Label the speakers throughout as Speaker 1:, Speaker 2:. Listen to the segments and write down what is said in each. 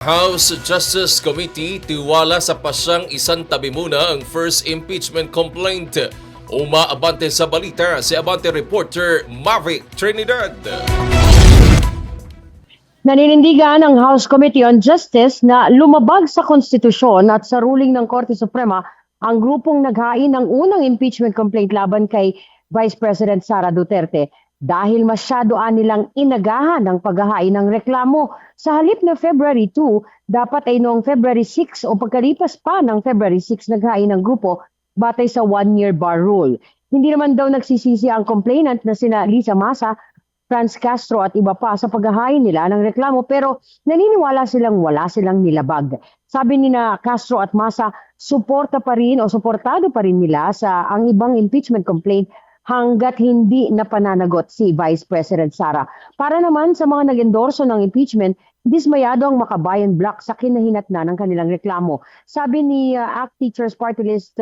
Speaker 1: House Justice Committee tiwala sa pasyang isang tabi muna ang first impeachment complaint. Umaabante sa balita si Abante reporter Mavic Trinidad.
Speaker 2: Naninindigan ang House Committee on Justice na lumabag sa konstitusyon at sa ruling ng Korte Suprema ang grupong naghain ng unang impeachment complaint laban kay Vice President Sara Duterte dahil masyado nilang inagahan ang paghahain ng reklamo. Sa halip na February 2, dapat ay noong February 6 o pagkalipas pa ng February 6 naghain ng grupo batay sa one-year bar rule. Hindi naman daw nagsisisi ang complainant na sina Lisa Masa, Franz Castro at iba pa sa paghahain nila ng reklamo pero naniniwala silang wala silang nilabag. Sabi ni na Castro at Masa, suportado pa rin nila sa ang ibang impeachment complaint hanggat hindi napananagot si Vice President Sara. Para naman sa mga nag-endorso ng impeachment, dismayado ang Makabayan Bloc sa kinahinatnan ng kanilang reklamo. Sabi ni ACT Teachers Party List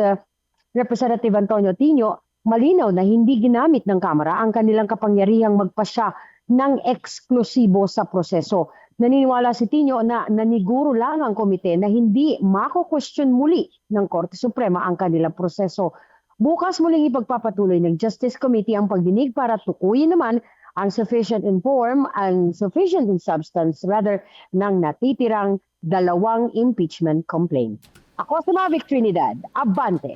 Speaker 2: Representative Antonio Tino, malinaw na hindi ginamit ng Kamara ang kanilang kapangyarihang magpasya ng eksklusibo sa proseso. Naniniwala si Tino na naniguro lang ang komite na hindi mako-question muli ng Korte Suprema ang kanilang proseso. Bukas muling ipagpapatuloy ng Justice Committee ang pagdinig para tukuyin naman ang sufficient in form and sufficient in substance rather ng natitirang dalawang impeachment complaint. Ako si Mavic Trinidad, Abante.